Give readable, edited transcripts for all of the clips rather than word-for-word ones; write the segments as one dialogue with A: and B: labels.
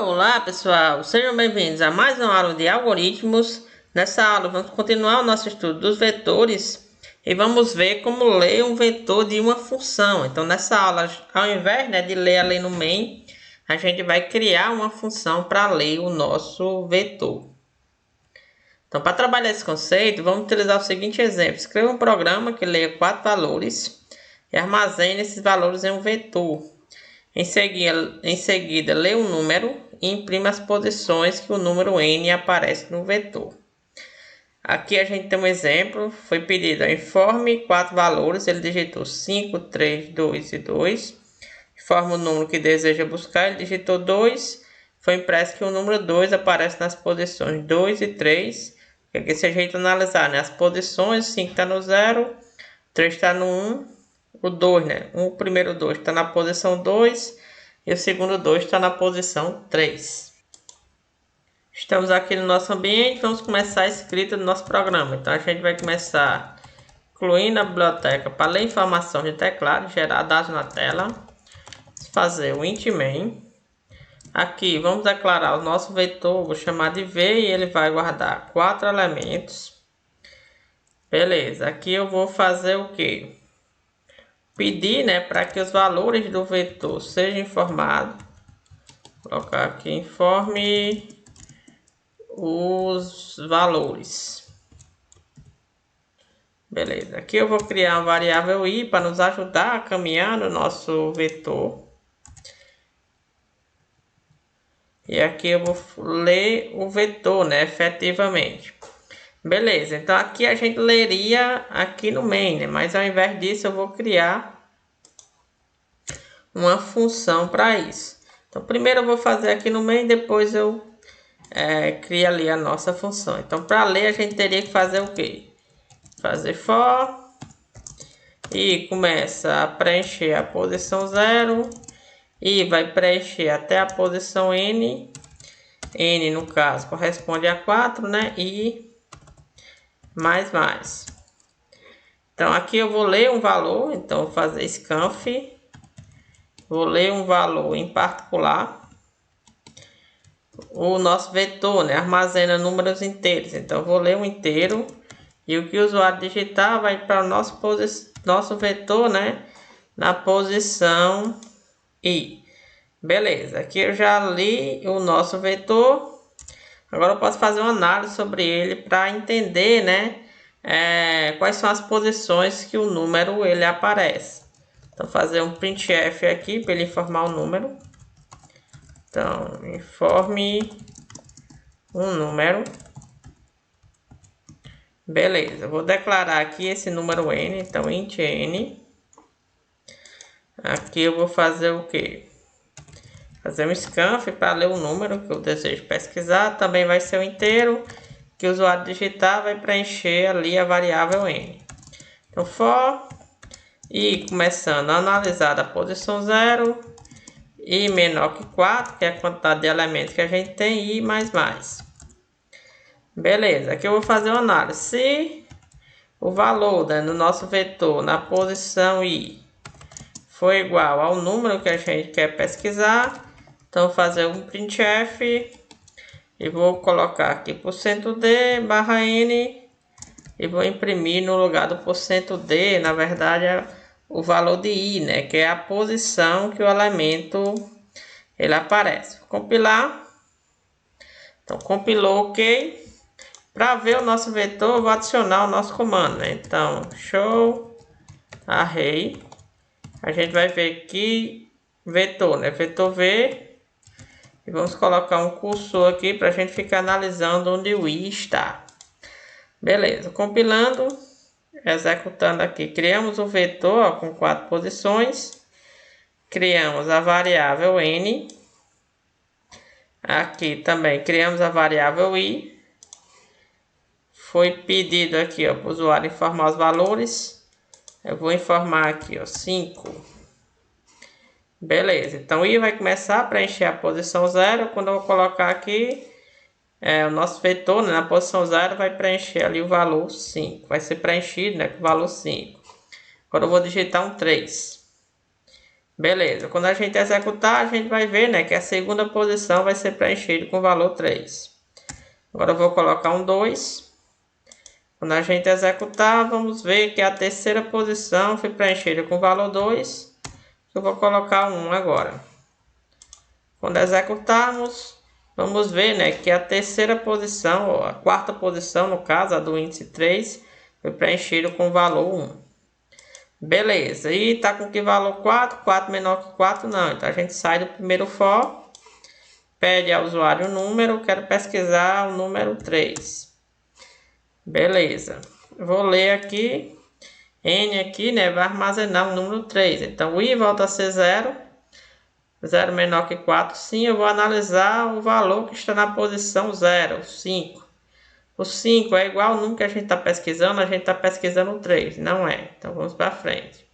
A: Olá pessoal, sejam bem-vindos a mais uma aula de algoritmos. Nessa aula vamos continuar o nosso estudo dos vetores e vamos ver como ler um vetor de uma função. Então nessa aula, ao invés de ler ali no main, a gente vai criar uma função para ler o nosso vetor. Então para trabalhar esse conceito, vamos utilizar o seguinte exemplo. Escreva um programa que leia 4 valores e armazene esses valores em um vetor. Em seguida, lê um número e imprima as posições que o número n aparece no vetor. Aqui a gente tem um exemplo, foi pedido informe 4 valores, ele digitou 5, 3, 2 e 2. Informa o número que deseja buscar, ele digitou 2. Foi impresso que o número 2 aparece nas posições 2 e 3. Aqui se a gente analisar, as posições, 5 está no 0, 3 está no 1. O 2, o primeiro 2 está na posição 2 e o segundo 2 está na posição 3. Estamos aqui no nosso ambiente, vamos começar a escrita do nosso programa. Então a gente vai começar incluindo a biblioteca para ler informação de teclado, gerar dados na tela. Fazer o int main. Aqui vamos declarar o nosso vetor, vou chamar de v e ele vai guardar 4 elementos. Beleza, aqui eu vou fazer o que? Pedir para que os valores do vetor sejam informados. Vou colocar aqui informe os valores. Beleza, aqui eu vou criar uma variável i para nos ajudar a caminhar no nosso vetor. E aqui eu vou ler o vetor, efetivamente. Beleza, então aqui a gente leria aqui no main, mas ao invés disso eu vou criar uma função para isso. Então primeiro eu vou fazer aqui no main, depois eu crio ali a nossa função. Então para ler a gente teria que fazer o quê? Fazer for e começa a preencher a posição 0 e vai preencher até a posição n. N no caso corresponde a 4, e mais. Então aqui eu vou ler um valor, então vou fazer scanf, vou ler um valor em particular. O nosso vetor armazena números inteiros, então eu vou ler um inteiro e o que o usuário digitar vai para o nosso vetor na posição i. Beleza, aqui eu já li o nosso vetor. Agora eu posso fazer uma análise sobre ele para entender quais são as posições que o número ele aparece. Então fazer um printf aqui para ele informar o número. Então informe um número. Beleza, eu vou declarar aqui esse número n, então int n. Aqui eu vou fazer o que? Fazer um scanf para ler o número que eu desejo pesquisar. Também vai ser o inteiro que o usuário digitar, vai preencher ali a variável n. Então for e começando a analisar a posição 0 e menor que 4, que é a quantidade de elementos que a gente tem, e mais. Beleza, aqui eu vou fazer uma análise. Se o valor no nosso vetor na posição i for igual ao número que a gente quer pesquisar, então vou fazer um printf e vou colocar aqui %d barra n e vou imprimir no lugar do %d, na verdade é o valor de i, que é a posição que o elemento ele aparece. Vou compilar. Então compilou, ok. Para ver o nosso vetor, eu vou adicionar o nosso comando, Então show array. A gente vai ver aqui vetor, vetor v. E vamos colocar um cursor aqui para a gente ficar analisando onde o i está. Beleza, compilando, executando aqui. Criamos o vetor com 4 posições. Criamos a variável n. Aqui também criamos a variável i. Foi pedido aqui para o usuário informar os valores. Eu vou informar aqui 5. Beleza, então i vai começar a preencher a posição 0. Quando eu vou colocar aqui o nosso vetor na posição 0, vai preencher ali o valor 5. Vai ser preenchido com o valor 5. Agora eu vou digitar um 3. Beleza, quando a gente executar, a gente vai ver, né, que a segunda posição vai ser preenchida com o valor 3. Agora eu vou colocar um 2. Quando a gente executar, vamos ver que a terceira posição foi preenchida com o valor 2. Eu vou colocar um 1 agora. Quando executarmos, vamos ver, né, que a terceira posição, ou a quarta posição, no caso, a do índice 3, foi preenchida com o valor 1. Beleza, e tá com que valor 4? 4 menor que 4 não. Então a gente sai do primeiro for, pede ao usuário o número, quero pesquisar o número 3. Beleza, vou ler aqui, N aqui, né, vai armazenar o número 3. Então o I volta a ser 0, 0 menor que 4, sim, eu vou analisar o valor que está na posição 0, 5. O 5 é igual ao número que a gente está pesquisando, a gente está pesquisando o 3, não é. Então vamos para frente.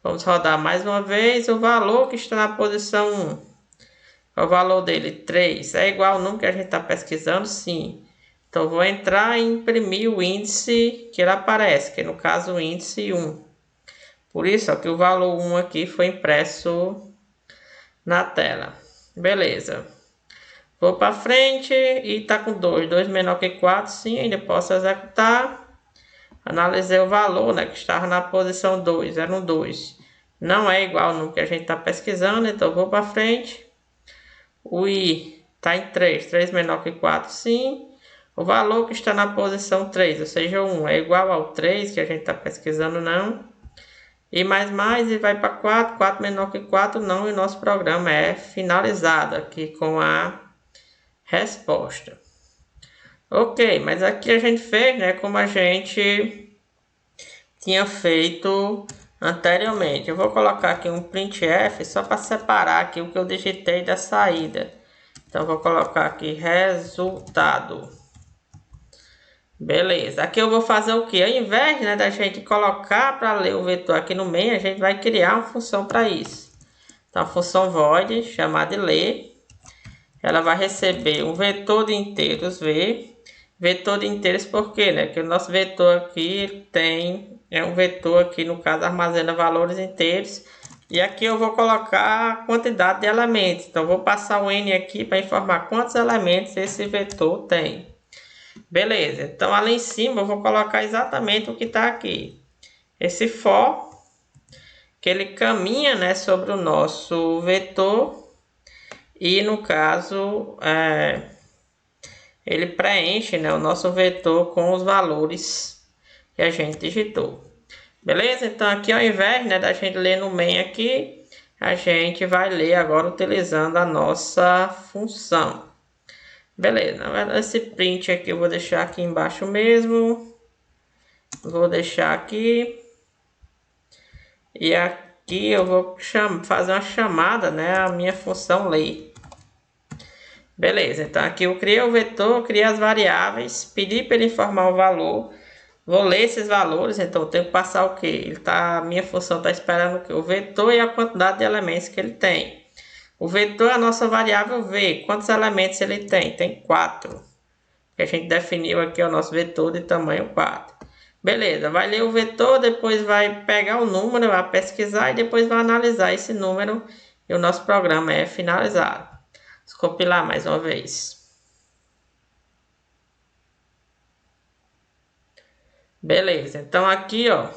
A: Vamos rodar mais uma vez o valor que está na posição 1. O valor dele, 3, é igual ao número que a gente está pesquisando, sim. Então vou entrar e imprimir o índice que ele aparece, que no caso o índice 1. Por isso ó, que o valor 1 aqui foi impresso na tela. Beleza. Vou para frente e está com 2. 2 menor que 4, sim, ainda posso executar. Analisei o valor, né, que estava na posição 2, era um 2. Não é igual ao número que a gente está pesquisando, então vou para frente. O I está em 3, 3 menor que 4, sim. O valor que está na posição 3, ou seja, 1, é igual ao 3 que a gente está pesquisando, não. E mais, e vai para 4, 4 menor que 4, não, e o nosso programa é finalizado aqui com a resposta. Ok, mas aqui a gente fez, né, como a gente tinha feito anteriormente. Eu vou colocar aqui um printf só para separar aqui o que eu digitei da saída. Então vou colocar aqui resultado. Beleza, aqui eu vou fazer o que? Ao invés, né, da gente colocar para ler o vetor aqui no main, a gente vai criar uma função para isso. Então a função void chamada ler, ela vai receber um vetor de inteiros v. Vetor de inteiros por quê, né? Que o nosso vetor aqui é um vetor aqui, no caso, armazena valores inteiros. E aqui eu vou colocar a quantidade de elementos. Então, eu vou passar o N aqui para informar quantos elementos esse vetor tem. Beleza. Então, ali em cima eu vou colocar exatamente o que está aqui. Esse for, que ele caminha, né, sobre o nosso vetor. E, no caso, ele preenche, né, o nosso vetor com os valores que a gente digitou. Beleza? Então aqui ao invés, né, da gente ler no main aqui, a gente vai ler agora utilizando a nossa função. Beleza, esse print aqui eu vou deixar aqui embaixo mesmo. Vou deixar aqui. E aqui eu vou fazer uma chamada, né, a minha função ler. Beleza, então aqui eu criei o vetor, criei as variáveis, pedi para ele informar o valor. Vou ler esses valores, então eu tenho que passar o que? A minha função está esperando o que? O vetor e a quantidade de elementos que ele tem. O vetor é a nossa variável v. Quantos elementos ele tem? Tem 4. Que a gente definiu aqui o nosso vetor de tamanho 4. Beleza, vai ler o vetor, depois vai pegar o número, vai pesquisar e depois vai analisar esse número e o nosso programa é finalizado. Vamos compilar mais uma vez. Beleza, então aqui, ó,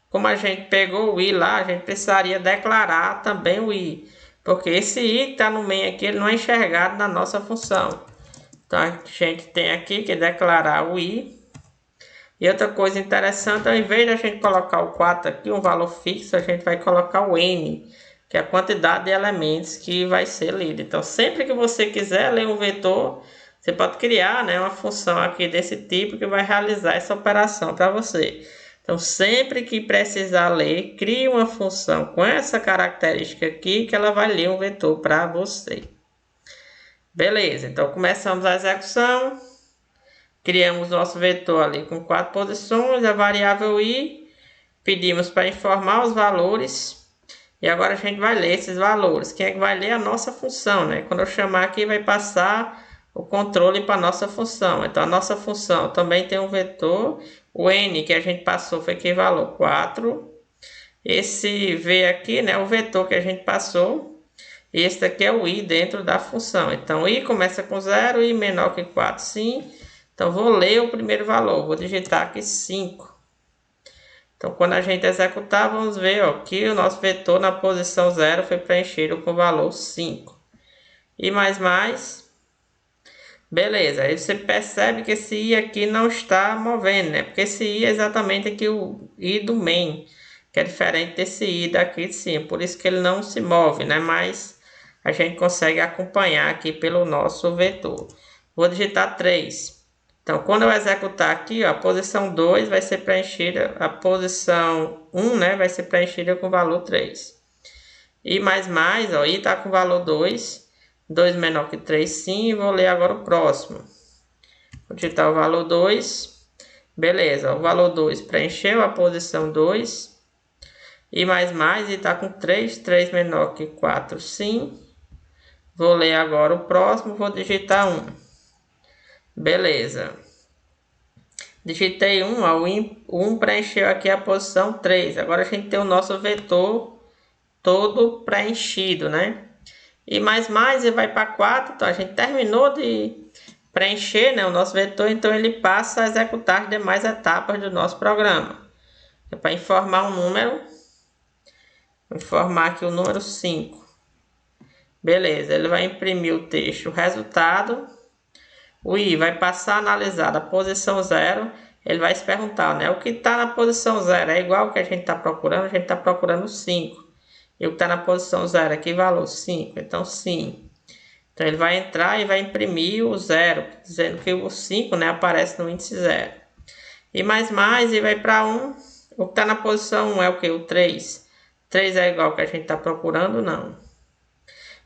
A: como a gente pegou o i lá, a gente precisaria declarar também o i, porque esse i que está no main aqui, ele não é enxergado na nossa função. Então a gente tem aqui que declarar o i. E outra coisa interessante, ao invés de a gente colocar o 4 aqui, um valor fixo, a gente vai colocar o n, que é a quantidade de elementos que vai ser lido. Então sempre que você quiser ler um vetor, você pode criar, né, uma função aqui desse tipo que vai realizar essa operação para você. Então, sempre que precisar ler, crie uma função com essa característica aqui que ela vai ler um vetor para você. Beleza, então começamos a execução. Criamos nosso vetor ali com 4 posições, a variável i. Pedimos para informar os valores. E agora a gente vai ler esses valores. Quem é que vai ler? A nossa função, né? Quando eu chamar aqui, vai passar o controle para a nossa função. Então, a nossa função também tem um vetor. O n que a gente passou foi que valor 4. Esse V aqui, né, o vetor que a gente passou. E esse daqui é o I dentro da função. Então, I começa com 0, I menor que 4, sim. Então, vou ler o primeiro valor. Vou digitar aqui 5. Então, quando a gente executar, vamos ver ó, que o nosso vetor na posição 0 foi preenchido com o valor 5. E mais. Beleza, aí você percebe que esse I aqui não está movendo, né? Porque esse I é exatamente aqui o I do main, que é diferente desse I daqui de cima. Por isso que ele não se move, né? Mas a gente consegue acompanhar aqui pelo nosso vetor. Vou digitar 3. Então, quando eu executar aqui, ó, a posição 2 vai ser preenchida, a posição 1, né, vai ser preenchida com o valor 3. E ó, I está com o valor 2. 2 menor que 3, sim. E vou ler agora o próximo. Vou digitar o valor 2. Beleza, o valor 2 preencheu a posição 2. E e está com 3. 3 menor que 4, sim. Vou ler agora o próximo. Vou digitar 1. Beleza. Digitei 1. Ó, o 1 preencheu aqui a posição 3. Agora a gente tem o nosso vetor todo preenchido, né? E ele vai para 4, então a gente terminou de preencher, né, o nosso vetor, então ele passa a executar as demais etapas do nosso programa. É para informar um número, vou informar aqui o número 5. Beleza, ele vai imprimir o texto, o resultado, o I vai passar a analisar a posição 0, ele vai se perguntar, né, o que está na posição 0 é igual ao que a gente está procurando? A gente está procurando 5. E o que está na posição 0 aqui, valor 5. Então, sim. Então, ele vai entrar e vai imprimir o 0, dizendo que o 5, né, aparece no índice 0. E e vai para 1. O que está na posição 1 é o que? O 3. 3 é igual ao que a gente está procurando? Não.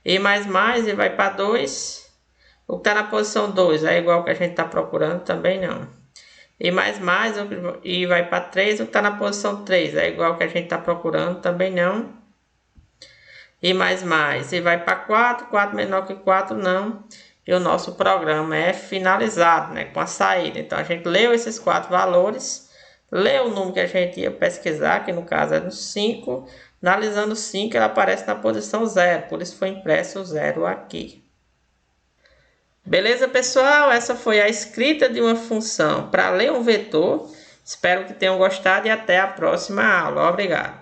A: E vai para 2. O que está na posição 2 é igual ao que a gente está procurando? Também não. E e vai para 3. O que está na posição 3 é igual ao que a gente está procurando? Também não. E vai para 4, 4 menor que 4, não. E o nosso programa é finalizado, né, com a saída. Então, a gente leu esses 4 valores, leu o número que a gente ia pesquisar, que no caso é no 5. Analisando o 5, ela aparece na posição 0, por isso foi impresso o 0 aqui. Beleza, pessoal? Essa foi a escrita de uma função para ler um vetor. Espero que tenham gostado e até a próxima aula. Obrigado.